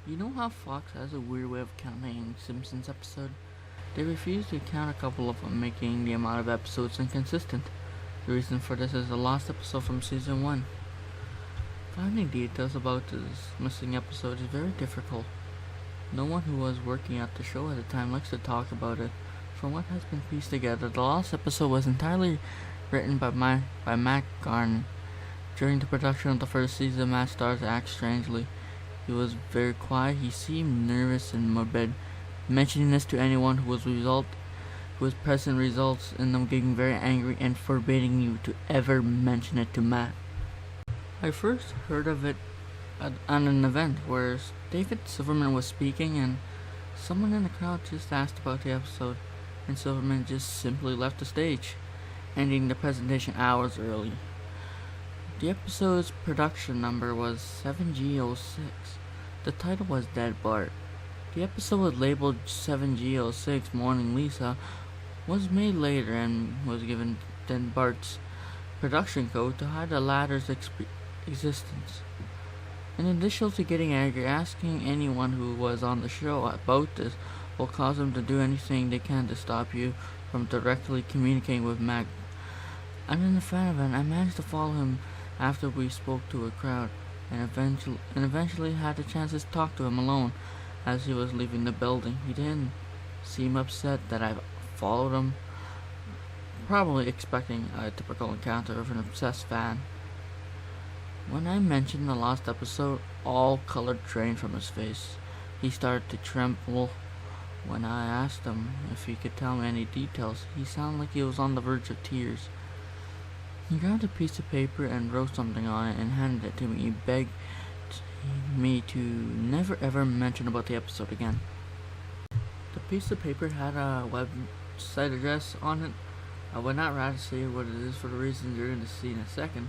You know how Fox has a weird way of counting Simpsons episodes? They refuse to count a couple of them, making the amount of episodes inconsistent. The reason for this is the last episode from season 1. Finding details about this missing episode is very difficult. No one who was working at the show at the time likes to talk about it. From what has been pieced together, the last episode was entirely written by Matt Garn. During the production of the first season, Matt started to act strangely. He was very quiet, he seemed nervous and morbid. Mentioning this to anyone who was present results in them getting very angry and forbidding you to ever mention it to Matt. I first heard of it at an event where David Silverman was speaking and someone in the crowd just asked about the episode, and Silverman just simply left the stage, ending the presentation hours early. The episode's production number was 7G06. The title was Dead Bart. The episode was labeled 7G06 Morning Lisa, was made later and was given Dead Bart's production code to hide the latter's existence. In addition to getting angry, asking anyone who was on the show about this will cause them to do anything they can to stop you from directly communicating with Mac. I'm in a fan of it. I managed to follow him after we spoke to a crowd, and eventually had a chance to talk to him alone as he was leaving the building. He didn't seem upset that I followed him, probably expecting a typical encounter of an obsessed fan. When I mentioned the last episode, all color drained from his face. He started to tremble. When I asked him if he could tell me any details, he sounded like he was on the verge of tears. He grabbed a piece of paper and wrote something on it and handed it to me. He begged me to never ever mention about the episode again. The piece of paper had a website address on it. I would not rather say what it is for the reasons you're going to see in a second.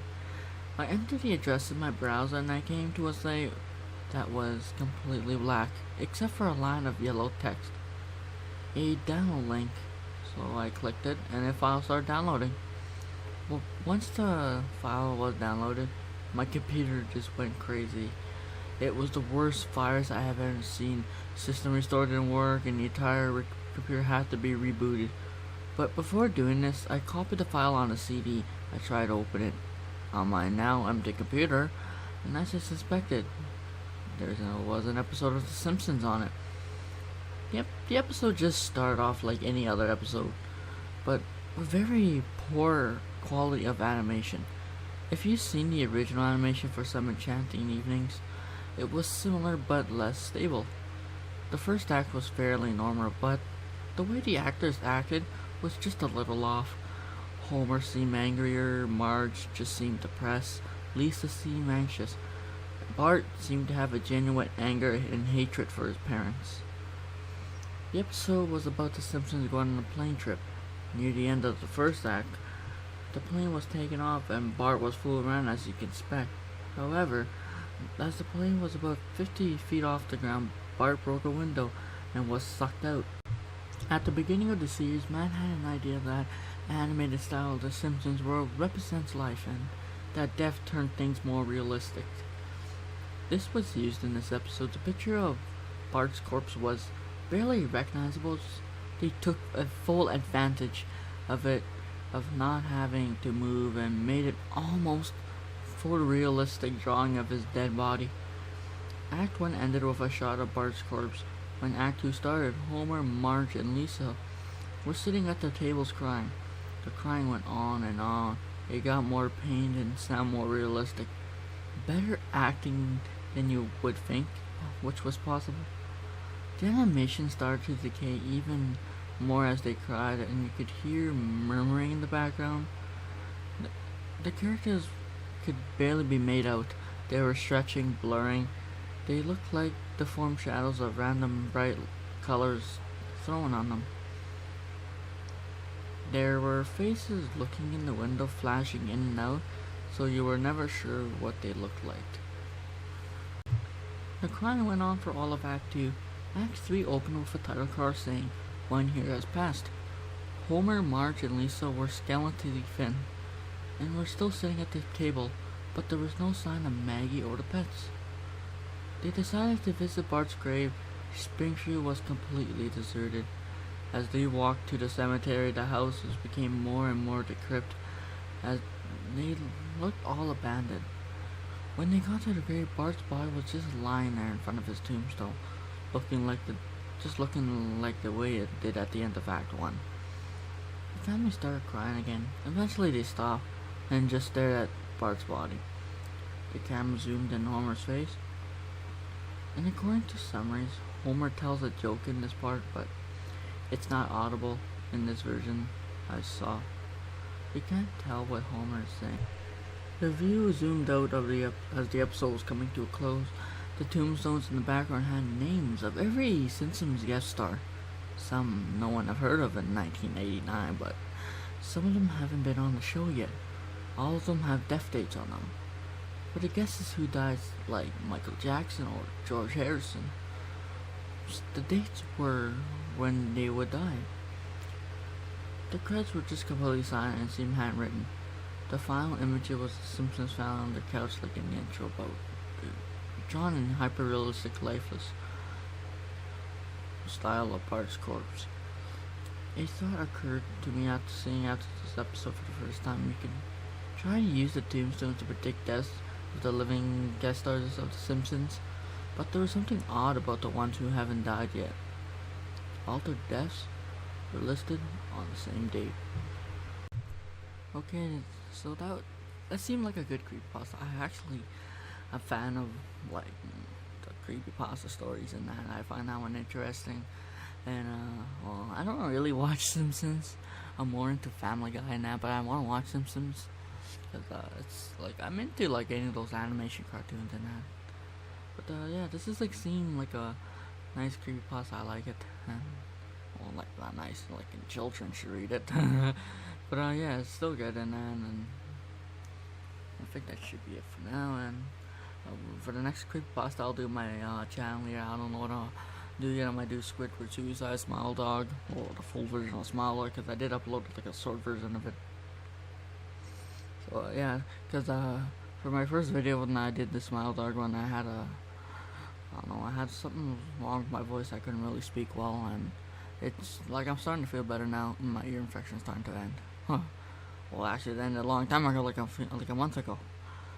I entered the address in my browser and I came to a site that was completely black, except for a line of yellow text. A download link. So I clicked it and the file started downloading. Well, once the file was downloaded, my computer just went crazy. It was the worst virus I have ever seen. System restore didn't work and the entire computer had to be rebooted. But before doing this, I copied the file on a CD. I tried to open it on my now empty computer, and as I suspected, there was an episode of The Simpsons on it. Yep, the episode just started off like any other episode, but with very poor quality of animation. If you've seen the original animation for Some Enchanting Evenings, it was similar but less stable. The first act was fairly normal, but the way the actors acted was just a little off. Homer seemed angrier, Marge just seemed depressed, Lisa seemed anxious. Bart seemed to have a genuine anger and hatred for his parents. The episode was about the Simpsons going on a plane trip. Near the end of the first act, the plane was taken off and Bart was fooling around as you can expect. However, as the plane was about 50 feet off the ground, Bart broke a window and was sucked out. At the beginning of the series, Matt had an idea that animated style of the Simpsons world represents life and that death turned things more realistic. This was used in this episode. The picture of Bart's corpse was barely recognizable. They took a full advantage of it, of not having to move, and made it almost photorealistic drawing of his dead body. Act 1 ended with a shot of Bart's corpse. When Act 2 started, Homer, Marge, and Lisa were sitting at their tables crying. The crying went on and on. It got more pained and sounded more realistic. Better acting than you would think, which was possible. The animation started to decay even more as they cried, and you could hear murmuring in the background. The characters could barely be made out. They were stretching, blurring. They looked like deformed shadows of random bright colors thrown on them. There were faces looking in the window, flashing in and out, so you were never sure what they looked like. The crying went on for all of Act 2. Act 3 opened with a title card saying, "1 year has passed." Homer, Marge, and Lisa were skeletally thin, and were still sitting at the table, but there was no sign of Maggie or the pets. They decided to visit Bart's grave. Springfield was completely deserted. As they walked to the cemetery, the houses became more and more decrepit as they looked all abandoned. When they got to the grave, Bart's body was just lying there in front of his tombstone, looking like the way it did at the end of Act 1. The family started crying again. Eventually they stopped and just stared at Bart's body. The camera zoomed in Homer's face, and according to summaries, Homer tells a joke in this part, but it's not audible in this version I saw. You can't tell what Homer is saying. The view zoomed out as the episode was coming to a close. The tombstones in the background had names of every Simpsons guest star. Some no one have heard of in 1989, but some of them haven't been on the show yet. All of them have death dates on them. For the guesses who died, like Michael Jackson or George Harrison, the dates were when they would die. The credits were just completely silent and seemed handwritten. The final image was the Simpsons found on the couch like in the intro about drawn in hyper-realistic, lifeless style of Bart's corpse. A thought occurred to me after seeing this episode for the first time. We could try to use the tombstones to predict deaths of the living guest stars of The Simpsons, but there was something odd about the ones who haven't died yet. All their deaths were listed on the same date. Okay, so that seemed like a good creepypasta. I actually a fan of like the creepypasta stories and that. I find that one interesting. And well, I don't really watch Simpsons. I'm more into Family Guy and that, but I want to watch Simpsons because it's like I'm into like any of those animation cartoons and that. But yeah, this is like seeing like a nice creepypasta. I like it. And, well, like not nice, like children should read it. But yeah, it's still good and I think that should be it for now. And for the next creepypasta, I'll do my channel here. I don't know what I'll do yet. I might do Squidward Suicide, Smile Dog, or the full version of Smile Dog, because I did upload like a short version of it. So yeah, because for my first video when I did the Smile Dog one, I don't know, I had something wrong with my voice. I couldn't really speak well, and it's like I'm starting to feel better now. My ear infection's starting to end. Huh. Well, actually, it ended a long time ago, like a month ago.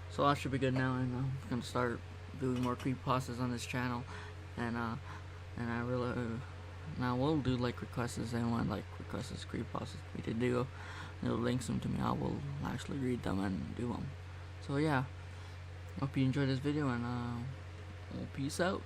So I should be good now, and I'm gonna start doing more creepypastas on this channel, and I really now will do like requests. Anyone like requests creepypastas me to do, it'll links them to me. I will actually read them and do them. So yeah, hope you enjoyed this video, and well, peace out.